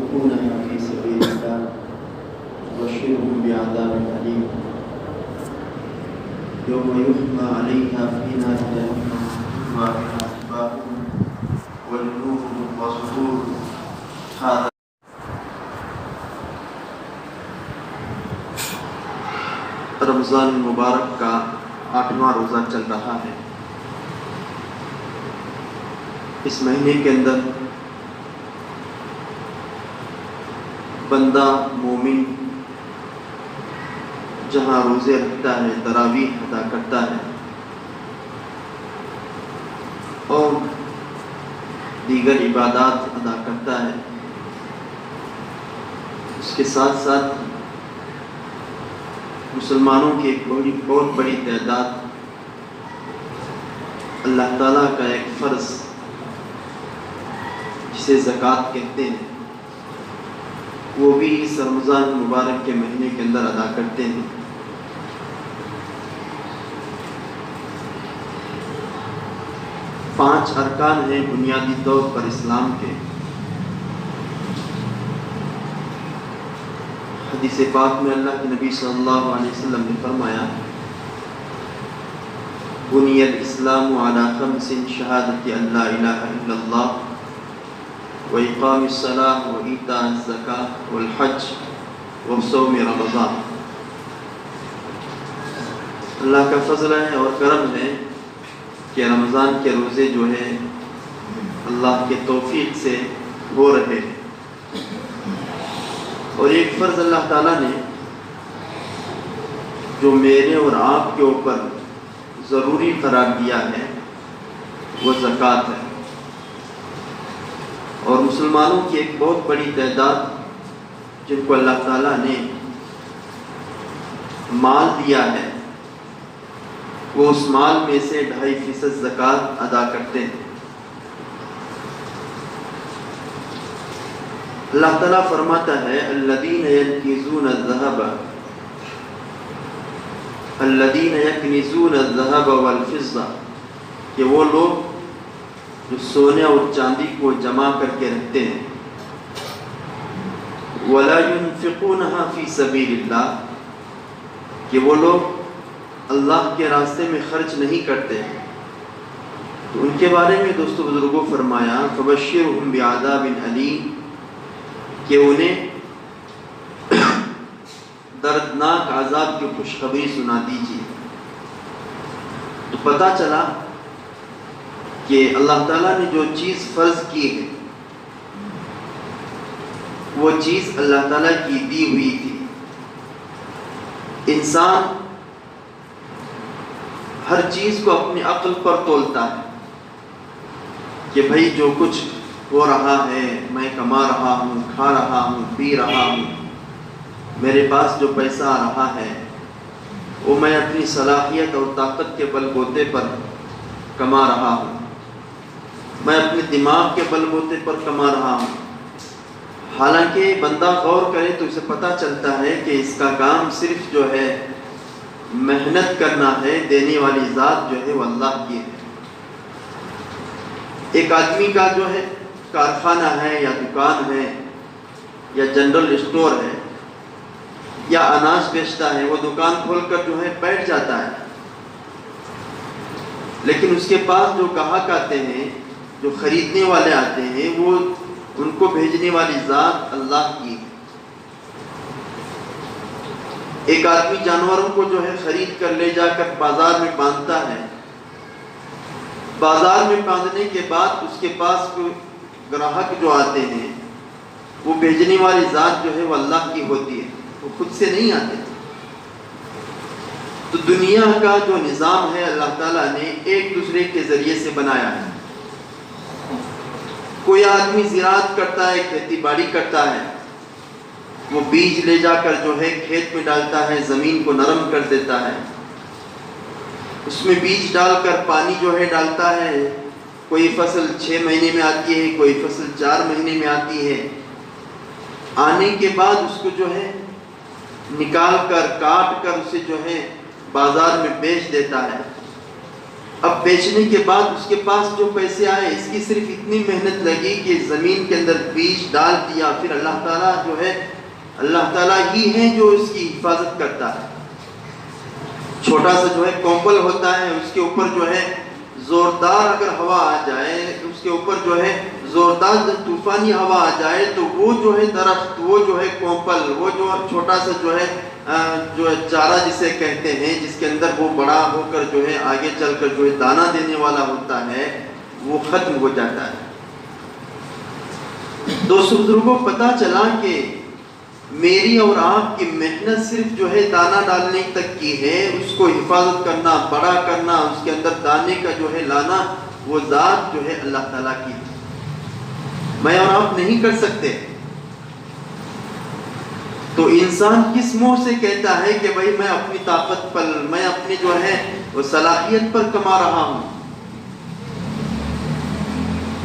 ينفقونها في سبيل الله وبشرهم بعذاب أليم يوم يحمى عليها في نار جهنم وعليها جباههم وجنوبهم وظهورهم هذا رمضان مبارک کا 8واں روزہ چل رہا ہے۔ اس مہینے کے اندر بندہ مومن جہاں روزے رکھتا ہے، تراویح ادا کرتا ہے اور دیگر عبادات ادا کرتا ہے، اس کے ساتھ ساتھ مسلمانوں کی ایک بہت بڑی تعداد اللہ تعالیٰ کا ایک فرض جسے زکوٰۃ کہتے ہیں وہ بھی اس رمضان مبارک کے مہینے کے اندر ادا کرتے ہیں۔ پانچ ارکان ہیں بنیادی طور پر اسلام کے۔ حدیث پاک میں اللہ کے نبی صلی اللہ علیہ وسلم نے فرمایا بنی الاسلام علی خمس شہادت ان لا الہ الا اللہ وإقام الصلاة وإيتاء الزکاة والحج وصوم رمضان۔ اللہ کا فضل ہے اور کرم ہے کہ رمضان کے روزے جو ہے اللہ کے توفیق سے ہو رہے ہیں، اور ایک فرض اللہ تعالیٰ نے جو میرے اور آپ کے اوپر ضروری قرار دیا ہے وہ زکوٰۃ ہے، اور مسلمانوں کی ایک بہت بڑی تعداد جن کو اللہ تعالیٰ نے مال دیا ہے وہ اس مال میں سے 2.5% زکوٰۃ ادا کرتے ہیں۔ اللہ تعالیٰ فرماتا ہے الذین یکنزون الذهب والفضة، کہ وہ لوگ جو سونے اور چاندی کو جمع کر کے رکھتے ہیں، ولا ينفقونها فی سبیل اللہ، کہ وہ لوگ اللہ کے راستے میں خرچ نہیں کرتے ہیں، تو ان کے بارے میں دوستو بزرگوں فرمایا فبشرهم بعذاب علیم، کہ انہیں دردناک عذاب کی خوشخبری سنا دیجیے۔ تو پتہ چلا کہ اللہ تعالیٰ نے جو چیز فرض کی ہے وہ چیز اللہ تعالیٰ کی دی ہوئی تھی۔ انسان ہر چیز کو اپنی عقل پر تولتا ہے کہ بھائی جو کچھ ہو رہا ہے، میں کما رہا ہوں، کھا رہا ہوں، پی رہا ہوں، میرے پاس جو پیسہ آ رہا ہے وہ میں اپنی صلاحیت اور طاقت کے بل بوتے پر کما رہا ہوں، میں اپنے دماغ کے بل بوتے پر کما رہا ہوں۔ حالانکہ بندہ غور کرے تو اسے پتہ چلتا ہے کہ اس کا کام صرف جو ہے محنت کرنا ہے، دینے والی ذات جو ہے وہ اللہ کی ہے۔ ایک آدمی کا جو ہے کارخانہ ہے یا دکان ہے یا جنرل اسٹور ہے یا اناج بیچتا ہے، وہ دکان کھول کر جو ہے بیٹھ جاتا ہے، لیکن اس کے پاس جو گاہک آتے ہیں، جو خریدنے والے آتے ہیں، وہ ان کو بھیجنے والی ذات اللہ کی ہے۔ ایک آدمی جانوروں کو جو ہے خرید کر لے جا کر بازار میں باندھتا ہے، بازار میں باندھنے کے بعد اس کے پاس کوئی گراہک جو آتے ہیں وہ بھیجنے والی ذات جو ہے وہ اللہ کی ہوتی ہے، وہ خود سے نہیں آتے۔ تو دنیا کا جو نظام ہے اللہ تعالیٰ نے ایک دوسرے کے ذریعے سے بنایا ہے۔ کوئی آدمی زراعت کرتا ہے، کھیتی باڑی کرتا ہے، وہ بیج لے جا کر جو ہے کھیت میں ڈالتا ہے، زمین کو نرم کر دیتا ہے، اس میں بیج ڈال کر پانی جو ہے ڈالتا ہے، کوئی فصل 6 مہینے میں آتی ہے، کوئی فصل 4 مہینے میں آتی ہے، آنے کے بعد اس کو جو ہے نکال کر کاٹ کر اسے جو ہے بازار میں بیچ دیتا ہے۔ اب بیچنے کے بعد اس کے پاس جو پیسے آئے، اس کی صرف اتنی محنت لگی کہ زمین کے اندر بیج ڈال دیا، پھر اللہ تعالیٰ جو ہے، اللہ تعالیٰ ہی ہے جو اس کی حفاظت کرتا ہے۔ چھوٹا سا جو ہے کومبل ہوتا ہے، اس کے اوپر جو ہے زوردار اگر ہوا آ جائے، اس کے اوپر جو ہے زوردار طوفانی ہوا آ جائے تو وہ جو ہے درخت، وہ جو ہے کومبل، وہ جو چھوٹا سا جو ہے چارہ جسے کہتے ہیں، جس کے اندر وہ بڑا ہو کر جو ہے آگے چل کر جو ہے دانہ دینے والا ہوتا ہے، وہ ختم ہو جاتا ہے۔ دوستو بزرگوں، پتہ چلا کہ میری اور آپ کی محنت صرف جو ہے دانہ ڈالنے تک کی ہے، اس کو حفاظت کرنا، بڑا کرنا، اس کے اندر دانے کا جو ہے لانا، وہ ذات جو ہے اللہ تعالیٰ کی، میں اور آپ نہیں کر سکتے۔ تو انسان کس منہ سے کہتا ہے کہ بھائی میں اپنی طاقت پر، میں اپنی جو ہے وہ صلاحیت پر کما رہا ہوں،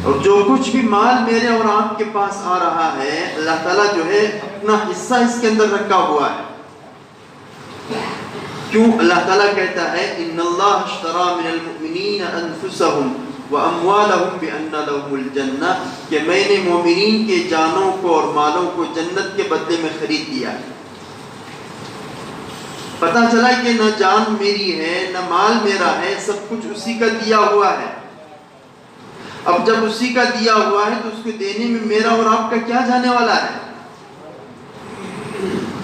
اور جو کچھ بھی مال میرے اور آپ کے پاس آ رہا ہے، اللہ تعالیٰ جو ہے اپنا حصہ اس کے اندر رکھا ہوا ہے۔ کیوں اللہ تعالیٰ کہتا ہے ان اللہ اشترى من المؤمنین انفسهم واموالهم بان لهم الجنہ، کہ میں نے مومنین کے جانوں کو اور مالوں کو جنت کے بدلے میں خرید دیا ہے۔ پتہ چلا کہ نہ جان میری ہے نہ مال میرا ہے، سب کچھ اسی کا دیا ہوا ہے۔ اب جب اسی کا دیا ہوا ہے تو اس کو دینے میں میرا اور آپ کا کیا جانے والا ہے؟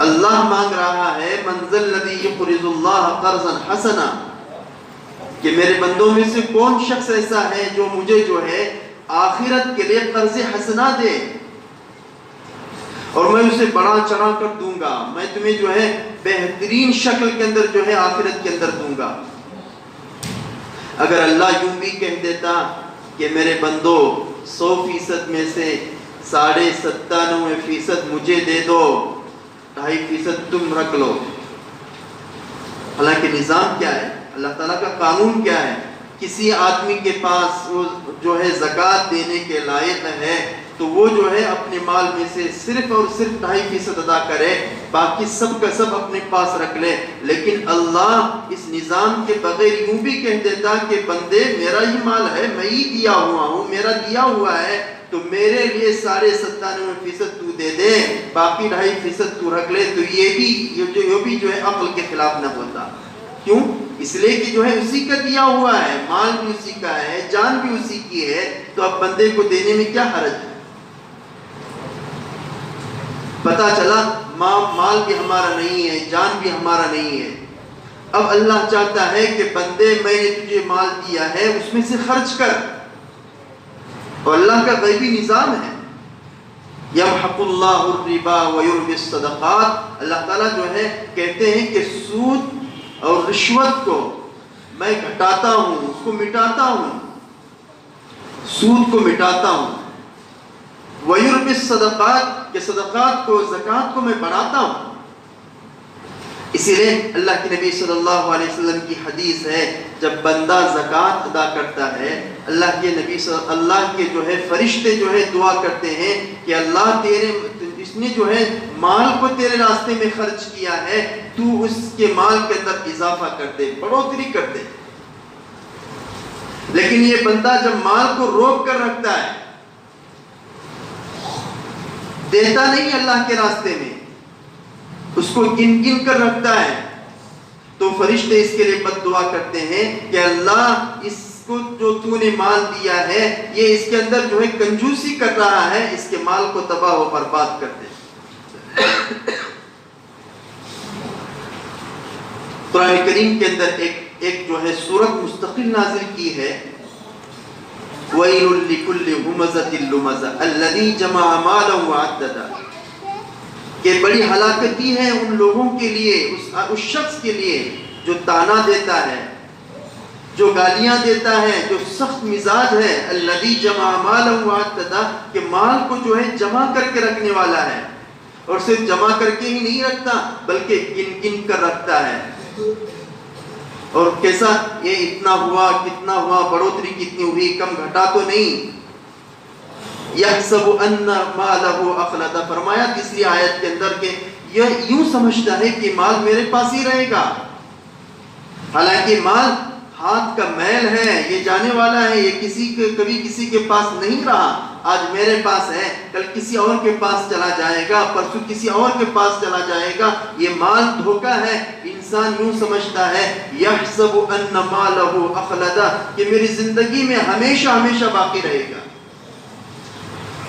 اللہ مانگ رہا ہے من ذا الذی یقرض اللہ قرضا حسنا، کہ میرے بندوں میں سے کون شخص ایسا ہے جو مجھے جو ہے آخرت کے لیے قرض حسنا دے، اور میں اسے بڑا چڑھا کر دوں گا، میں تمہیں جو ہے بہترین شکل کے اندر جو ہے آخرت کے اندر دوں گا۔ اگر اللہ یوں بھی کہہ دیتا کہ میرے بندو 100% میں سے 97.5% مجھے دے دو، 2.5% تم رکھ لو، حالانکہ نظام کیا ہے، اللہ تعالیٰ کا قانون کیا ہے، کسی آدمی کے پاس وہ جو ہے زکوٰۃ دینے کے لائق ہے تو وہ جو ہے اپنے مال میں سے صرف اور صرف 2.5% ادا کرے، باقی سب کا سب اپنے پاس رکھ لے۔ لیکن اللہ اس نظام کے بغیر یوں بھی کہہ دیتا کہ بندے میرا ہی مال ہے، میں ہی دیا ہوا ہوں، میرا دیا ہوا ہے، تو میرے لیے 97.5% تو دے دے، باقی 2.5% تو رکھ لے، تو یہ بھی جو ہے عقل کے خلاف نہ ہوتا۔ کیوں؟ اس لیے کہ جو ہے اسی کا دیا ہوا ہے، مال بھی اسی کا ہے، جان بھی اسی کی ہے، تو اب بندے کو دینے میں کیا حرج ہے؟ پتہ چلا مال بھی ہمارا نہیں ہے، جان بھی ہمارا نہیں ہے۔ اب اللہ چاہتا ہے کہ بندے میں نے تجھے مال دیا ہے اس میں سے خرچ کر، اور اللہ کا غیبی نظام ہے یمحق اللہ الربا ویربی الصدقات، اللہ تعالیٰ جو ہے کہتے ہیں کہ سود اور رشوت کو میں گھٹاتا ہوں، اس کو مٹاتا ہوں، سود کو مٹاتا ہوں، ویربی الصدقات، کہ صدقات کو، زکوٰۃ کو میں بڑھاتا ہوں۔ اسی لیے اللہ کے نبی صلی اللہ علیہ وسلم کی حدیث ہے، جب بندہ زکوٰۃ ادا کرتا ہے، اللہ کے جو ہے فرشتے جو ہے دعا کرتے ہیں کہ اللہ اس نے جو ہے مال کو تیرے راستے میں خرچ کیا ہے، تو اس کے مال کے اندر اضافہ کر دے، بڑھوتری کر دے۔ لیکن یہ بندہ جب مال کو روک کر رکھتا ہے، دیتا نہیں اللہ کے راستے میں، اس کو گن گن کر رکھتا ہے، تو فرشتے اس کے لیے بد دعا کرتے ہیں کہ اللہ اس کو جو تو نے مال دیا ہے، یہ اس کے اندر جو ہے کنجوسی کر رہا ہے، اس کے مال کو تباہ و برباد کر دے۔ قرآن کریم کے اندر ایک جو ہے سورت مستقل نازل کی ہے، وَيْلٌ لِكُلِّ هُمَزَةٍ لُمَزَةٍ الَّذِي جَمَعَ مَالًا وَعَدَّدَهُ، کہ بڑی ہلاکتی ہے ان لوگوں کے لیے، اس شخص کے لیے جو تانا دیتا ہے، جو گالیاں دیتا ہے، جو سخت مزاج ہے، الذی جمع مالا وعددا، کہ مال کو جو ہے جمع کر کے رکھنے والا ہے، اور صرف جمع کر کے ہی نہیں رکھتا بلکہ گن گن کر رکھتا ہے۔ اور کیسا، یہ اتنا ہوا، کتنا ہوا، بڑھوتری کتنی ہوئی، کم گھٹا تو نہیں۔ یحسب ان مالہ اخلد، فرمایا تیسری آیت کے اندر کہ یہ یوں سمجھتا ہے کہ مال میرے پاس ہی رہے گا، حالانکہ مال ہاتھ کا میل ہے، یہ جانے والا ہے، یہ کبھی کسی کے پاس نہیں رہا، آج میرے پاس ہے، کل کسی اور کے پاس چلا جائے گا، پرسوں کسی اور کے پاس چلا جائے گا۔ یہ مال دھوکہ ہے۔ انسان یوں سمجھتا ہے یحسب ان مالہ اخلدہ، کہ میری زندگی میں ہمیشہ ہمیشہ باقی رہے گا۔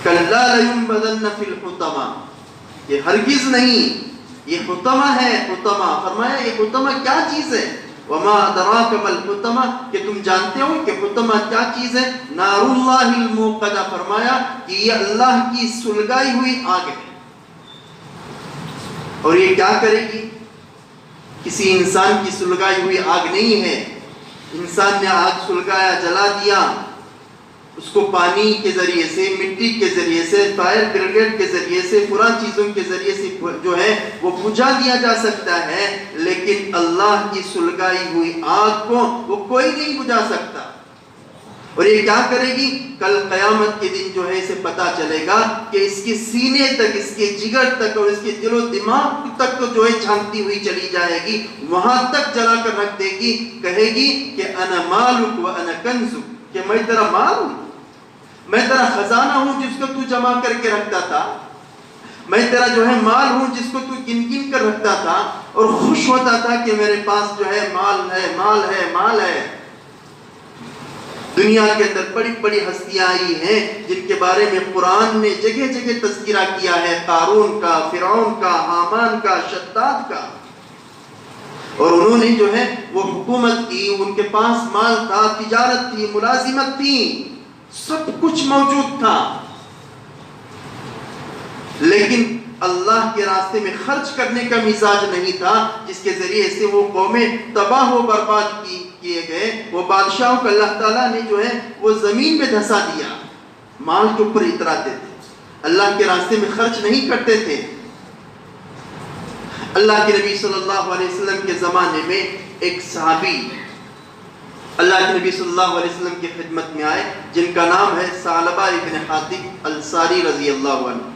کلا لینبذن فی الحطمہ، یہ ہرگز نہیں، یہ حطمہ ہے۔ حطمہ فرمایا یہ حطمہ کیا چیز ہے؟ وما ادراک ما الحطمہ، کہ تم جانتے ہو کہ حطمہ کیا چیز ہے؟ نار اللہ الموقدہ، فرمایا کہ یہ اللہ کی سلگائی ہوئی آگ ہے۔ اور یہ کیا کرے گی؟ کسی انسان کی سلگائی ہوئی آگ نہیں ہے۔ انسان نے آگ سلگایا، جلا دیا، اس کو پانی کے ذریعے سے، مٹی کے ذریعے سے، فائر بریگیڈ کے ذریعے سے، پران چیزوں کے ذریعے سے جو ہے وہ بجھا دیا جا سکتا ہے، لیکن اللہ کی سلگائی ہوئی آگ کو وہ کوئی نہیں بجھا سکتا۔ اور یہ کیا کرے گی؟ کل قیامت کے دن جو ہے اسے پتا چلے گا کہ اس کے سینے تک، اس کے جگر تک اور اس کے دل و دماغ تک تو جو ہے جھانکتی ہوئی چلی جائے گی، وہاں تک جلا کر رکھ دے گی، کہے گی کہ انا مالک و انا کنزک، کہ میں تیرا مال ہوں، میں تیرا خزانہ ہوں جس کو تو جمع کر کے رکھتا تھا، میں تیرا جو ہے مال ہوں جس کو تو گن گن کر رکھتا تھا اور خوش ہوتا تھا کہ میرے پاس جو ہے مال ہے، مال ہے، مال ہے۔ دنیا کے اندر بڑی بڑی ہستیاں آئی ہیں جن کے بارے میں قرآن نے جگہ جگہ تذکرہ کیا ہے، قارون کا، فرعون کا، حامان کا، شداد کا، اور انہوں نے جو ہے وہ حکومت کی، ان کے پاس مال تھا، تجارت تھی، ملازمت تھی، سب کچھ موجود تھا، لیکن اللہ کے راستے میں خرچ کرنے کا مزاج نہیں تھا، جس کے ذریعے سے وہ قومیں تباہ و برباد کیے گئے۔ وہ بادشاہوں کو اللہ تعالیٰ نے جو ہے وہ زمین میں دھسا دیا، مال کے اوپر اتراتے تھے، اللہ کے راستے میں خرچ نہیں کرتے تھے۔ اللہ کے نبی صلی اللہ علیہ وسلم کے زمانے میں ایک صحابی اللہ کے نبی صلی اللہ علیہ وسلم کی خدمت میں آئے، جن کا نام ہے ثعلبہ ابن حاطب انصاری رضی اللہ عنہ۔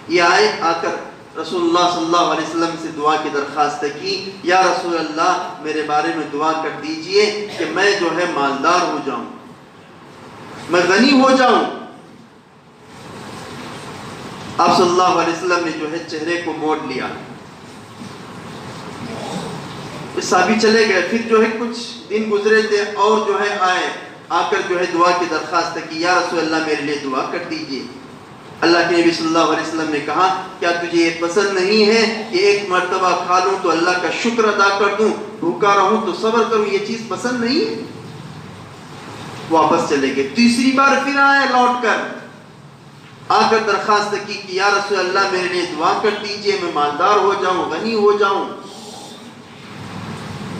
یہ آئے، آ کر رسول اللہ صلی اللہ علیہ وسلم سے دعا کی درخواست کی، یا رسول اللہ میرے بارے میں دعا کر دیجئے کہ میں جو ہے مالدار ہو جاؤں، میں غنی ہو جاؤں۔ آپ صلی اللہ علیہ وسلم نے جو ہے چہرے کو موڑ لیا، صحابی چلے گئے۔ پھر جو ہے کچھ دن گزرے تھے اور جو ہے آئے، آ کر جو ہے دعا کی درخواست کی، یا رسول اللہ میرے لیے دعا کر دیجئے۔ اللہ کے نبی صلی اللہ علیہ وسلم نے کہا کیا تجھے یہ پسند نہیں ہے کہ ایک مرتبہ کھا لوں تو اللہ کا شکر ادا کر دوں، بھوکا رہوں تو صبر کروں، یہ چیز پسند نہیں ہے؟ واپس چلے گئے۔ تیسری بار پھر آئے لوٹ کر، آ کر درخواست کی کہ یا رسول اللہ میرے لیے دعا کر دیجئے، میں مالدار ہو جاؤں، غنی ہو جاؤں۔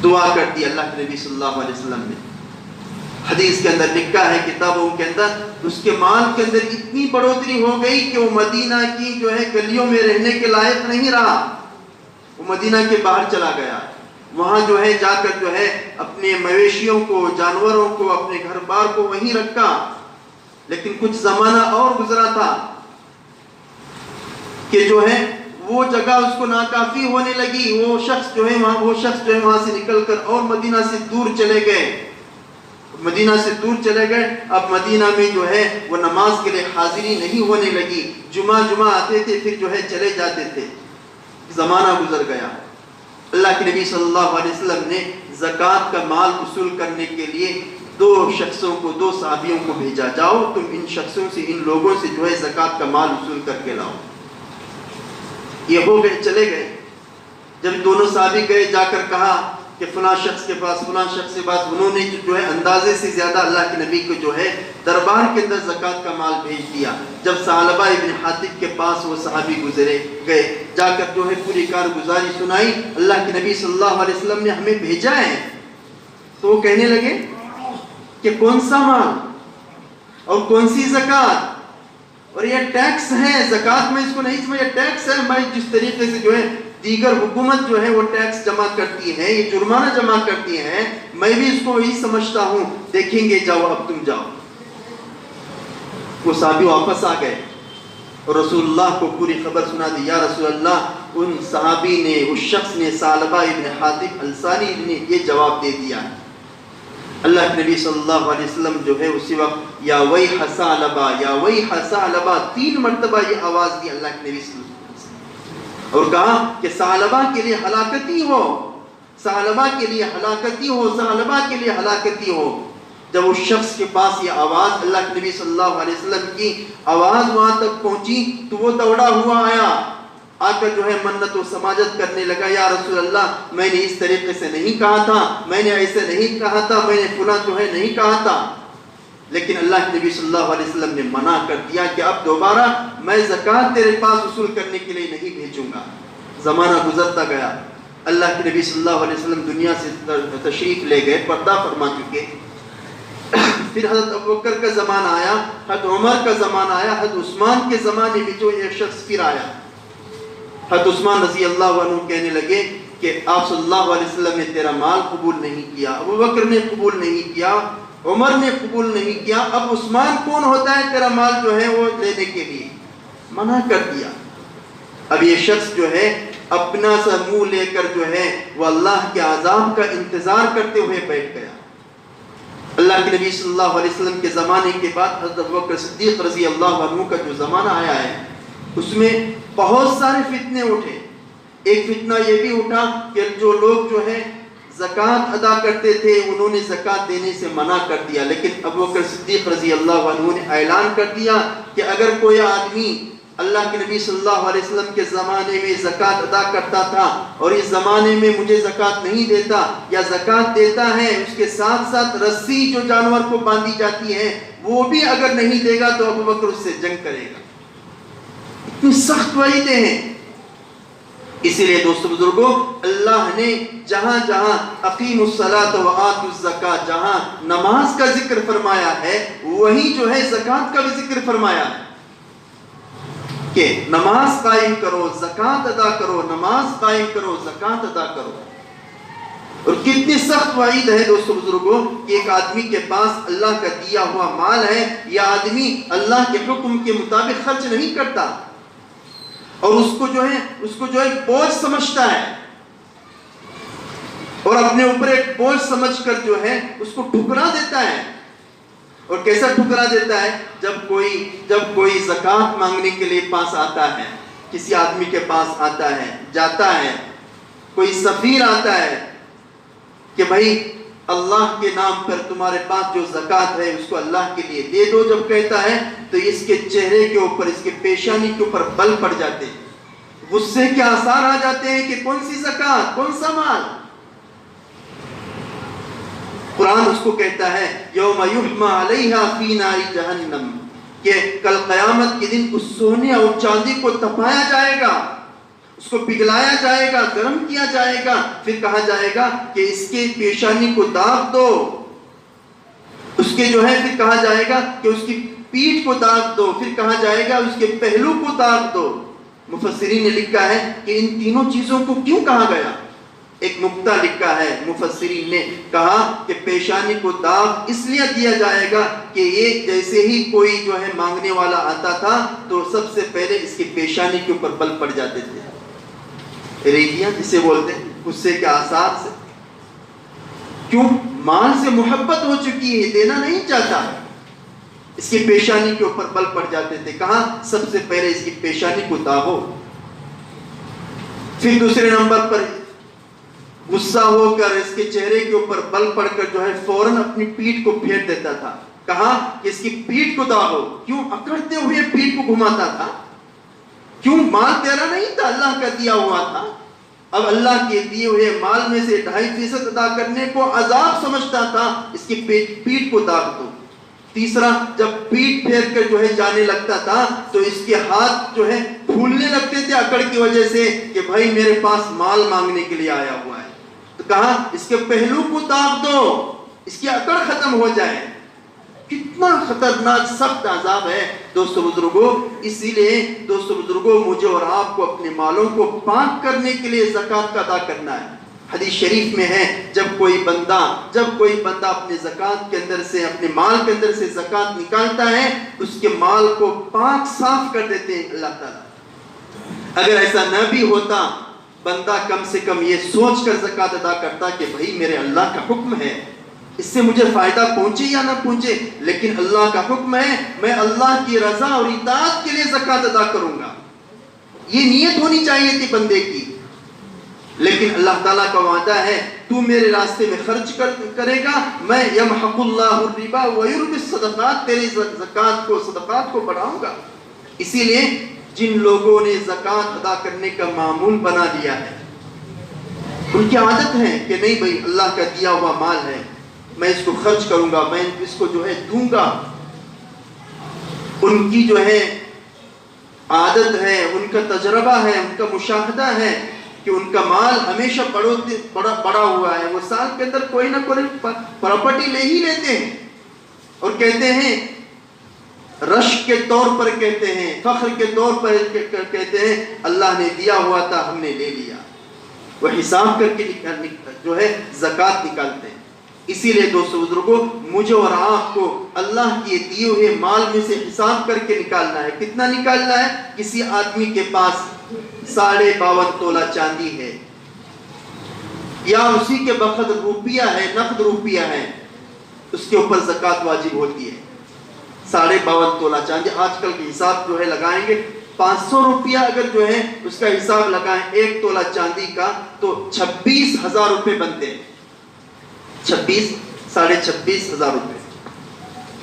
دعا کر دی اللہ کے نبی صلی اللہ علیہ وسلم نے۔ حدیث کے اندر لکھا ہے، کتابوں کے اندر، اس کے مال کے اندر اتنی بڑھوتری ہو گئی کہ وہ مدینہ کی جو ہے گلیوں میں رہنے کے لائق نہیں رہا، وہ مدینہ کے باہر چلا گیا، وہاں جو ہے جا کر جو ہے اپنے مویشیوں کو، جانوروں کو، اپنے گھر بار کو وہیں رکھا۔ لیکن کچھ زمانہ اور گزرا تھا کہ جو ہے وہ جگہ اس کو ناکافی ہونے لگی، وہ شخص جو ہے وہاں سے نکل کر اور مدینہ سے دور چلے گئے، مدینہ سے دور چلے گئے۔ اب مدینہ میں جو ہے وہ نماز کے لیے حاضری نہیں ہونے لگی، جمعہ آتے تھے پھر جو ہے چلے جاتے تھے، زمانہ گزر گیا۔ اللہ کے نبی صلی اللہ علیہ وسلم نے زکوٰۃ کا مال وصول کرنے کے لیے دو صحابیوں کو بھیجا، جاؤ تم ان شخصوں سے، ان لوگوں سے جو ہے زکوٰۃ کا مال وصول کر کے لاؤ۔ یہ ہو گئے، چلے گئے۔ جب دونوں صحابی گئے، جا کر کہا کہ فلاں شخص کے پاس، فلاں شخص کے پاس، انہوں نے جو ہے اندازے سے زیادہ اللہ کے نبی کو جو ہے دربار کے اندر زکوٰۃ کا مال بھیج دیا۔ جب ثعلبہ ابن حاطب کے پاس وہ صحابی گزرے گئے، جا کر جو ہے پوری کارگزاری سنائی، اللہ کے نبی صلی اللہ علیہ وسلم نے ہمیں بھیجا ہے، تو وہ کہنے لگے کہ کون سا مال اور کون سی زکوٰۃ، اور یہ ٹیکس ہے، زکوٰۃ میں اس کو نہیں سمجھا، ٹیکس ہے۔ میں جس طریقے سے جو ہے دیگر حکومت جو ہے وہ ٹیکس جمع کرتی ہے، یہ جرمانہ جمع کرتی ہے، میں بھی اس کو وہی سمجھتا ہوں، دیکھیں گے، جاؤ اب تم جاؤ۔ وہ صحابی واپس آ گئے اور رسول اللہ کو پوری خبر سنا دی، یا رسول اللہ ان صحابی نے، اس شخص نے، ثعلبہ ابن حاطب انصاری نے یہ جواب دے دیا ہے۔ اللہ کے نبی صلی اللہ علیہ وسلم جو ہے اسی وقت یا ویح ثعلبہ یا ویح ثعلبہ 3 مرتبہ یہ آواز دی اللہ کے نبی صلی اللہ علیہ وسلم، اور کہا کہ ثعلبہ کے لیے ہلاکتی ہو، ثعلبہ کے لیے ہلاکتی ہو، ثعلبہ کے لیے ہلاکتی ہو۔ جب اس شخص کے پاس یہ آواز اللہ کے نبی صلی اللہ علیہ وسلم کی آواز وہاں تک پہنچی تو وہ دوڑا ہوا آیا، آ کر جو ہے منت و سماجت کرنے لگا، یا رسول اللہ میں نے اس طریقے سے نہیں کہا تھا، میں نے ایسے نہیں کہا تھا، میں نے فلاں جو ہے نہیں کہا تھا۔ لیکن اللہ کے نبی صلی اللہ علیہ وسلم نے منع کر دیا کہ اب دوبارہ میں زکوٰۃ تیرے پاس وصول کرنے کے لیے نہیں بھیجوں گا۔ زمانہ گزرتا گیا، اللہ کے نبی صلی اللہ علیہ وسلم دنیا سے تشریف لے گئے، پردہ فرما چکے۔ پھر حضرت ابوبکر کا زمانہ آیا، حضرت عمر کا زمانہ آیا، حضرت عثمان کے زمانے میں جو یہ شخص پھر آیا، حضرت عثمان رضی اللہ عنہ کہنے لگے کہ آپ صلی اللہ علیہ وسلم نے تیرا مال قبول نہیں کیا، ابوبکر نے قبول نہیں کیا، عمر نے قبول نہیں کیا، اب عثمان کون ہوتا ہے تیرا مال جو ہے وہ لینے کے لیے؟ منع کر دیا۔ اب یہ شخص جو ہے اپنا سا منہ لے کر جو ہے وہ اللہ کے عذاب کا انتظار کرتے ہوئے بیٹھ گیا۔ اللہ کے نبی صلی اللہ علیہ وسلم کے زمانے کے بعد حضرت ابوبکر صدیق رضی اللہ عنہ کا جو زمانہ آیا ہے اس میں بہت سارے فتنے اٹھے۔ ایک فتنہ یہ بھی اٹھا کہ جو لوگ جو ہے زکوٰۃ ادا کرتے تھے انہوں نے زکوٰۃ دینے سے منع کر دیا، لیکن ابوبکر صدیق رضی اللہ عنہ نے اعلان کر دیا کہ اگر کوئی آدمی اللہ کے نبی صلی اللہ علیہ وسلم کے زمانے میں زکوٰۃ ادا کرتا تھا اور اس زمانے میں مجھے زکوٰۃ نہیں دیتا یا زکوٰۃ دیتا ہے اس کے ساتھ ساتھ رسی جو جانور کو باندھی جاتی ہے وہ بھی اگر نہیں دے گا تو ابوبکر اس سے جنگ کرے گا۔ اتنی سخت وعیدیں ہیں۔ اسی لیے دوستو بزرگوں، اللہ نے جہاں جہاں اقیموا الصلاۃ وآتوا الزکاۃ جہاں نماز کا ذکر فرمایا ہے وہیں جو ہے زکوٰۃ کا بھی ذکر فرمایا ہے کہ نماز قائم کرو، زکوٰۃ ادا کرو، نماز قائم کرو، زکوٰۃ ادا کرو۔ اور کتنی سخت وعید ہے دوستو بزرگوں کہ ایک آدمی کے پاس اللہ کا دیا ہوا مال ہے، یہ آدمی اللہ کے حکم کے مطابق خرچ نہیں کرتا اور اس کو جو ہے بوجھ سمجھتا ہے اور اپنے اوپر ایک بوجھ سمجھ کر جو ہے اس کو ٹھکرا دیتا ہے۔ اور کیسا ٹھکرا دیتا ہے؟ جب کوئی زکوٰۃ مانگنے کے لیے پاس آتا ہے، کسی آدمی کے پاس آتا ہے، جاتا ہے، کوئی سفیر آتا ہے کہ بھائی اللہ کے نام پر تمہارے پاس جو زکوٰۃ ہے اس کو اللہ کے لیے دے دو، جب کہتا ہے تو اس کے چہرے کے اوپر، اس کے پیشانی کے اوپر بل پڑ جاتے ہیں، غصے کے آثار آ جاتے ہیں کہ کون سی زکوٰۃ، کون سا مال۔ قرآن اس کو کہتا ہے یوم یحمى علیہا فی نار جہنم، کہ کل قیامت کے دن اس سونے اور چاندی کو تپایا جائے گا، اس کو پگھلایا جائے گا، گرم کیا جائے گا، پھر کہا جائے گا کہ اس کے پیشانی کو داغ دو، اس کے جو ہے پھر کہا جائے گا کہ اس کی پیٹھ کو داغ دو، پھر کہا جائے گا اس کے پہلو کو داغ دو۔ مفسرین نے لکھا ہے کہ ان تینوں چیزوں کو کیوں کہا گیا؟ ایک نقطہ لکھا ہے مفسرین نے، کہا کہ پیشانی کو داغ اس لیے دیا جائے گا کہ یہ جیسے ہی کوئی جو ہے مانگنے والا آتا تھا تو سب سے پہلے اس کی پیشانی کے اوپر بل پڑ جاتے تھے، ریگیاں جسے بولتے ہیں، غصے کے آثار سے۔ کیوں؟ مال سے محبت ہو چکی ہے، دینا نہیں چاہتا، اس کی پیشانی کے اوپر بل پڑ جاتے تھے۔ کہا سب سے پہلے اس کی پیشانی کو داغو۔ پھر دوسرے نمبر پر غصہ ہو کر اس کے چہرے کے اوپر بل پڑ کر جو ہے فوراً اپنی پیٹھ کو پھیر دیتا تھا۔ کہا کہ اس کی پیٹھ کو داغو۔ کیوں؟ اکڑتے ہوئے پیٹھ کو گھماتا تھا۔ کیوں؟ مال تیرا نہیں تھا، اللہ کا دیا ہوا تھا۔ اب اللہ کے دیے ہوئے مال میں سے 2.5% ادا کرنے کو عذاب سمجھتا تھا، اس کی پیٹھ کو داغ دو۔ تیسرا، جب پیٹھ پھیر کر جو ہے جانے لگتا تھا تو اس کے ہاتھ جو ہے پھولنے لگتے تھے اکڑ کی وجہ سے کہ بھائی میرے پاس مال مانگنے کے لیے آیا ہوا ہے۔ تو کہا اس کے پہلو کو داغ دو، اس کی اکڑ ختم ہو جائے۔ کتنا خطرناک سخت عذاب ہے دوستو بزرگوں۔ اسی لیے دوستو بزرگوں مجھے اور آپ کو اپنے مالوں کو پاک کرنے کے لیے زکوٰۃ کا ادا کرنا ہے۔ حدیث شریف میں ہے جب کوئی بندہ اپنے زکوٰۃ کے اندر سے، اپنے مال کے اندر سے زکوٰۃ نکالتا ہے اس کے مال کو پاک صاف کر دیتے ہیں اللہ تعالیٰ۔ اگر ایسا نہ بھی ہوتا، بندہ کم سے کم یہ سوچ کر زکوٰۃ ادا کرتا کہ بھائی میرے اللہ کا حکم ہے، اس سے مجھے فائدہ پہنچے یا نہ پہنچے، لیکن اللہ کا حکم ہے میں اللہ کی رضا اور اطاعت کے لیے زکوٰۃ ادا کروں گا. یہ نیت ہونی چاہیے تھی بندے کی. لیکن اللہ تعالیٰ کا وعدہ ہے تو میرے راستے میں خرچ کرے گا، میں یمحق اللہ الربا ویربی الصدقات، تیری زکوٰۃ کو صدقات کو بڑھاؤں گا. اسی لیے جن لوگوں نے زکوٰۃ ادا کرنے کا معمول بنا لیا ہے، ان کی عادت ہے کہ نہیں بھائی اللہ کا دیا ہوا مال ہے، میں اس کو خرچ کروں گا، میں اس کو جو ہے دوں گا. ان کی جو ہے عادت ہے، ان کا تجربہ ہے، ان کا مشاہدہ ہے کہ ان کا مال ہمیشہ بڑا ہوا ہے. وہ سال کے اندر کوئی نہ کوئی پراپرٹی لے ہی لیتے ہیں اور کہتے ہیں رشک کے طور پر کہتے ہیں، فخر کے طور پر کہتے ہیں اللہ نے دیا ہوا تھا ہم نے لے لیا. وہ حساب کر کے جو ہے زکوٰۃ نکالتے ہیں. اسی لیے دوستو بزرگوں، مجھے اور آپ کو اللہ کے دیے ہوئے مال میں سے حساب کر کے نکالنا ہے. کتنا نکالنا ہے؟ کسی آدمی کے پاس 52.5 تولہ چاندی ہے یا اسی کے بخت روپیہ ہے، نقد روپیہ ہے، اس کے اوپر زکوٰۃ واجب ہوتی ہے. 52.5 تولہ چاندی آج کل کے حساب جو ہے لگائیں گے، 500 روپیہ اگر جو ہے اس کا حساب لگائیں 1 تولہ چاندی کا تو 26,000 روپے بنتے ہیں. 26,500 روپے.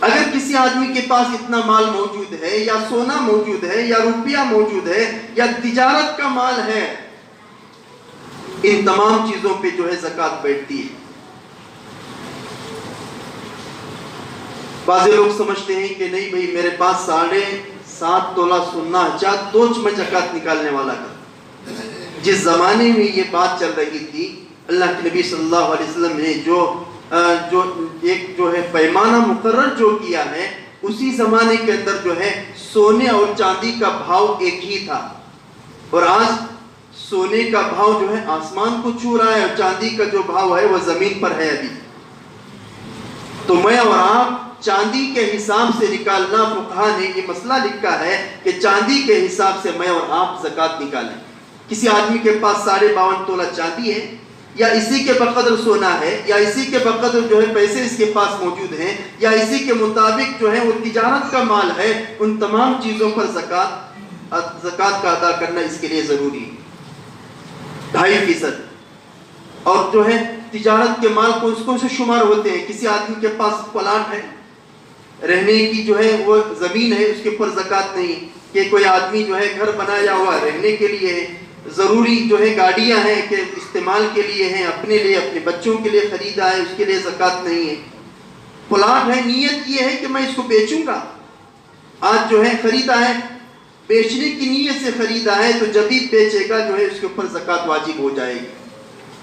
اگر کسی آدمی کے پاس اتنا مال موجود ہے یا سونا موجود ہے یا روپیہ موجود ہے یا تجارت کا مال ہے، ان تمام چیزوں پہ جو ہے زکوٰۃ بیٹھتی ہے. بعض لوگ سمجھتے ہیں کہ نہیں بھائی میرے پاس 7.5 تولہ سونا ہے تو میں زکوٰۃ نکالنے والا تھا. جس زمانے میں یہ بات چل رہی تھی، اللہ کے نبی صلی اللہ علیہ وسلم نے جو ہے پیمانہ مقرر جو کیا ہے، اسی زمانے کے اندر جو ہے سونے اور چاندی کا بھاؤ ایک ہی تھا. اور آج سونے کا بھاؤ جو ہے آسمان کو چھو رہا ہے اور چاندی کا جو بھاؤ ہے وہ زمین پر ہے ابھی. تو میں اور آپ چاندی کے حساب سے نکالنا، فقہا نے یہ مسئلہ لکھا ہے کہ چاندی کے حساب سے میں اور آپ زکوٰۃ نکالیں. کسی آدمی کے پاس 52.5 تولہ چاندی ہے یا اسی کے بقدر سونا ہے یا اسی کے بقدر جو ہے پیسے اس کے پاس موجود ہیں یا اسی کے مطابق جو ہے وہ تجارت کا مال ہے، ان تمام چیزوں پر زکوٰۃ کا ادا کرنا اس کے لیے ضروری ہے. 2.5%. اور جو ہے تجارت کے مال کو اس کو سے شمار ہوتے ہیں. کسی آدمی کے پاس پلاٹ ہے، رہنے کی جو ہے وہ زمین ہے، اس کے اوپر زکوٰۃ نہیں. کہ کوئی آدمی جو ہے گھر بنایا ہوا رہنے کے لیے ہے، ضروری جو ہے گاڑیاں ہیں کہ استعمال کے لیے ہیں، اپنے لیے اپنے بچوں کے لیے خریدا ہے، اس کے لیے زکوٰۃ نہیں ہے. پلاٹ ہے، نیت یہ ہے کہ میں اس کو بیچوں گا، آج جو ہے خریدا ہے، بیچنے کی نیت سے خریدا ہے تو جب ہی بیچے گا جو ہے اس کے اوپر زکوٰۃ واجب ہو جائے گی.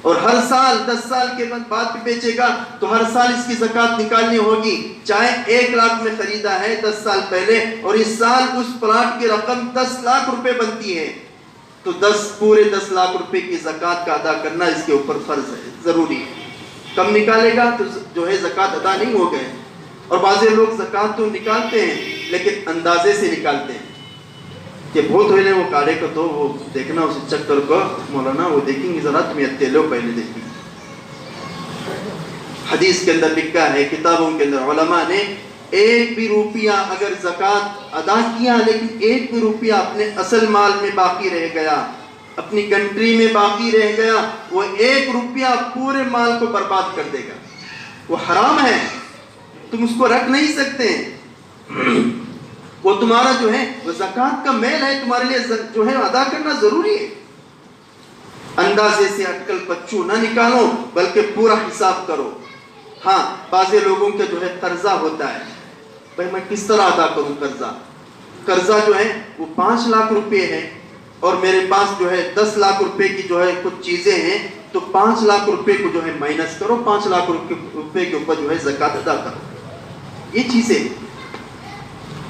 اور ہر سال 10 سال کے بعد بیچے گا تو ہر سال اس کی زکوٰۃ نکالنی ہوگی. چاہے 1 لاکھ میں خریدا ہے 10 سال پہلے اور اس سال اس پلاٹ کی رقم 10 لاکھ روپے بنتی ہے تو پورے 10 لاکھ روپے کی زکوٰۃ کا ادا کرنا اس کے اوپر فرض ہے، ضروری ہے. کم نکالے گا تو جو ہے زکوٰۃ ادا نہیں ہو گئے. اور بعض لوگ زکوٰۃ تو نکالتے ہیں لیکن اندازے سے نکالتے ہیں کہ بہت ہوئے وہ کاڑے کو تو وہ دیکھنا اسے چکر کو مولانا وہ دیکھیں گے ذرا تمہیں اتے لو پہلے دیکھیں. حدیث کے اندر لکھا ہے، کتابوں کے اندر علماء نے 1 بھی روپیہ اگر زکوٰۃ ادا کیا لیکن 1 بھی روپیہ اپنے اصل مال میں باقی رہ گیا، اپنی کنٹری میں باقی رہ گیا، وہ 1 روپیہ پورے مال کو برباد کر دے گا. وہ حرام ہے، تم اس کو رکھ نہیں سکتے. وہ تمہارا جو ہے وہ زکوٰۃ کا میل ہے، تمہارے لیے جو ہے ادا کرنا ضروری ہے. اندازے سے اٹکل پچو نہ نکالو بلکہ پورا حساب کرو. ہاں بعض لوگوں کے جو ہے قرضہ ہوتا ہے، بھائی میں کس طرح ادا کروں قرضہ جو ہے وہ 5 لاکھ روپے ہے اور میرے پاس جو ہے 10 لاکھ روپے کی جو ہے کچھ چیزیں ہیں تو 5 لاکھ روپے کو جو ہے مائنس کرو، 5 لاکھ روپے کے اوپر جو ہے زکوٰۃ ادا کرو. یہ چیزیں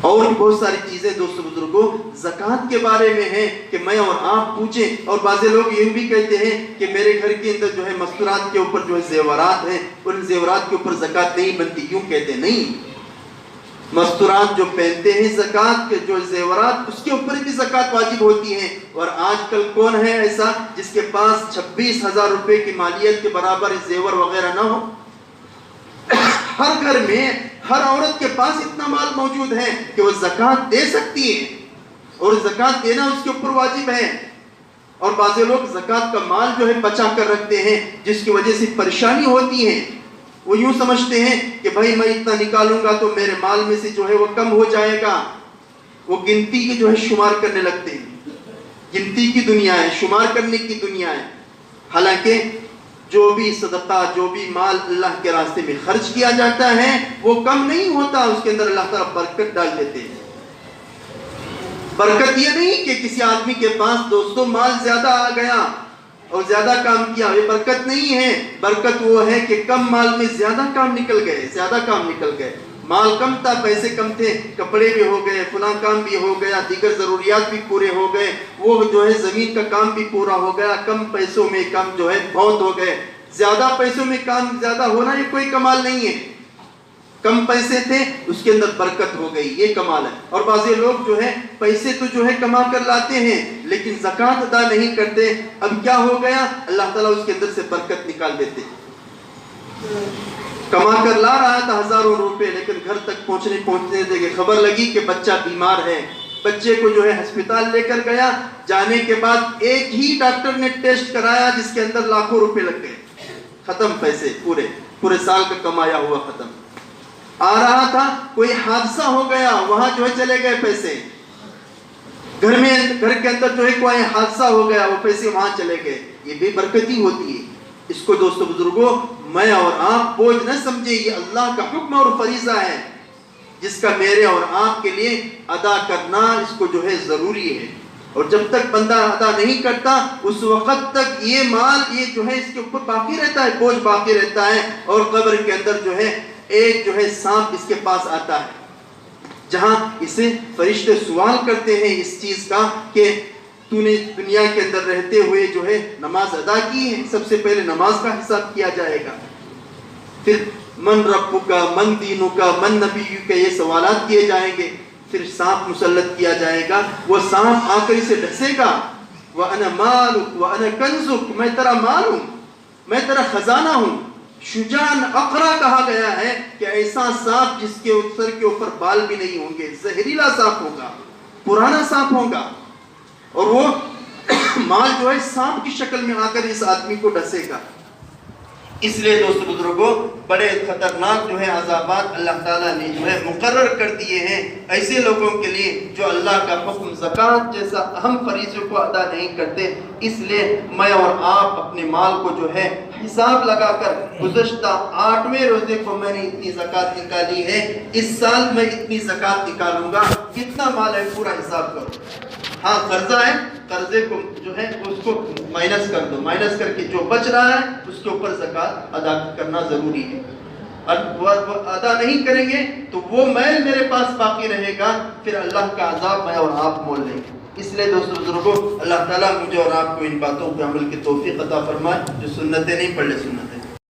اور بھی بہت ساری چیزیں دوستو بزرگوں زکوٰۃ کے بارے میں ہیں کہ میں اور آپ پوچھیں. اور بعض لوگ یہ بھی کہتے ہیں کہ میرے گھر کے اندر جو ہے مستورات کے اوپر جو ہے زیورات ہیں، ان زیورات کے اوپر زکوٰۃ نہیں بنتی. کیوں کہتے ہیں؟ نہیں، مستورات جو پہنتے ہیں زکوٰۃ کے جو زیورات اس کے اوپر بھی زکوٰۃ واجب ہوتی ہے. اور آج کل کون ہے ایسا جس کے پاس 26,000 روپے کی مالیت کے برابر زیور وغیرہ نہ ہو؟ ہر گھر میں ہر عورت کے پاس اتنا مال موجود ہے کہ وہ زکوٰۃ دے سکتی ہے، اور زکوٰۃ دینا اس کے اوپر واجب ہے. اور بعض لوگ زکوٰۃ کا مال جو ہے بچا کر رکھتے ہیں، جس کی وجہ سے پریشانی ہوتی ہے. وہ یوں سمجھتے ہیں کہ بھائی میں اتنا نکالوں گا تو میرے مال میں سے جو ہے وہ کم ہو جائے گا. وہ گنتی کے جو ہے شمار کرنے لگتے ہیں. گنتی کی دنیا ہے، شمار کرنے کی دنیا ہے. حالانکہ جو بھی صدقہ، جو بھی مال اللہ کے راستے میں خرچ کیا جاتا ہے وہ کم نہیں ہوتا، اس کے اندر اللہ تعالیٰ برکت ڈال دیتے ہیں. برکت یہ نہیں کہ کسی آدمی کے پاس دوستوں مال زیادہ آ گیا اور زیادہ کام کیا، یہ برکت نہیں ہے. برکت وہ ہے کہ کم مال میں زیادہ کام نکل گئے، زیادہ کام نکل گئے. مال کم تھا، پیسے کم تھے، کپڑے بھی ہو گئے، فلاں کام بھی ہو گیا، دیگر ضروریات بھی پورے ہو گئے، وہ جو ہے زمین کا کام بھی پورا ہو گیا. کم پیسوں میں کام جو ہے بہت ہو گئے. زیادہ پیسوں میں کام زیادہ ہونا یہ کوئی کمال نہیں ہے. کم پیسے تھے، اس کے اندر برکت ہو گئی، یہ کمال ہے. اور بعض لوگ جو ہے پیسے تو جو ہے کما کر لاتے ہیں لیکن زکوٰۃ ادا نہیں کرتے. اب کیا ہو گیا؟ اللہ تعالیٰ اس کے اندر سے برکت نکال دیتے. کما کر لا رہا تھا ہزاروں روپے، لیکن گھر تک پہنچنے دے خبر لگی کہ بچہ بیمار ہے. بچے کو جو ہے ہسپتال لے کر گیا. جانے کے بعد ایک ہی ڈاکٹر نے ٹیسٹ کرایا جس کے اندر لاکھوں روپے لگ گئے. ختم پیسے، پورے سال کا کمایا ہوا ختم. آ رہا تھا، کوئی حادثہ ہو گیا، وہاں جو ہے چلے گئے پیسے. گھر کے اندر جو ہے کوئی حادثہ ہو گیا، وہ پیسے وہاں چلے گئے. یہ بے برکتی ہوتی ہے. اس کو دوستو بزرگوں میں اور آپ بوجھ نہ سمجھے، یہ اللہ کا حکم اور فریضہ ہے جس کا میرے اور آپ کے لیے ادا کرنا اس کو جو ہے ضروری ہے. اور جب تک بندہ ادا نہیں کرتا اس وقت تک یہ مال یہ جو ہے اس کے اوپر باقی رہتا ہے، بوجھ باقی رہتا ہے. اور قبر کے اندر جو ہے ایک جو ہے سانپ اس کے پاس آتا ہے، جہاں اسے فرشتے سوال کرتے ہیں اس چیز کا کہ تو نے دنیا کے اندر رہتے ہوئے جو ہے نماز ادا کی ہے. سب سے پہلے نماز کا حساب کیا جائے گا، پھر من ربک من دینک من نبیک یہ سوالات کیے جائیں گے. پھر سانپ مسلط کیا جائے گا. وہ سانپ آ کر اسے ڈسے گا. وَأَنَا مَالُكَ وَأَنَا كَنْزُكَ، میں تیرا مال ہوں، میں تیرا خزانہ ہوں. شجاعن اقرا کہا گیا ہے کہ ایسا سانپ جس کے سر کے اوپر بال بھی نہیں ہوں گے، زہریلا سانپ ہوگا، پرانا سانپ ہوگا. اور وہ مال جو ہے سانپ کی شکل میں آ کر اس آدمی کو ڈسے گا. اس لیے دوست بزرگوں بڑے خطرناک جو ہے عذابات اللہ تعالیٰ نے جو ہے مقرر کر دیے ہیں ایسے لوگوں کے لیے جو اللہ کا حکم زکوٰۃ جیسا اہم فریضے کو ادا نہیں کرتے. اس لیے میں اور آپ اپنے مال کو جو ہے حساب لگا کر گزشتہ 8ویں روزے کو میں نے اتنی زکوٰۃ نکالی ہے، اس سال میں اتنی زکوٰۃ نکالوں گا، کتنا مال ہے پورا حساب کرو. ہاں قرضہ ہے، قرضے کو جو ہے اس کو مائنس کر دو، مائنس کر کے جو بچ رہا ہے اس کے اوپر زکوٰۃ ادا کرنا ضروری ہے. اور ادا نہیں کریں گے تو وہ میل میرے پاس باقی رہے گا، پھر اللہ کا عذاب میں اور آپ مول لیں گے. اس لیے دوستو بزرگوں اللہ تعالیٰ مجھے اور آپ کو ان باتوں پہ عمل کی توفیق عطا فرمائے. جو سنتیں نہیں پڑھ لے سنت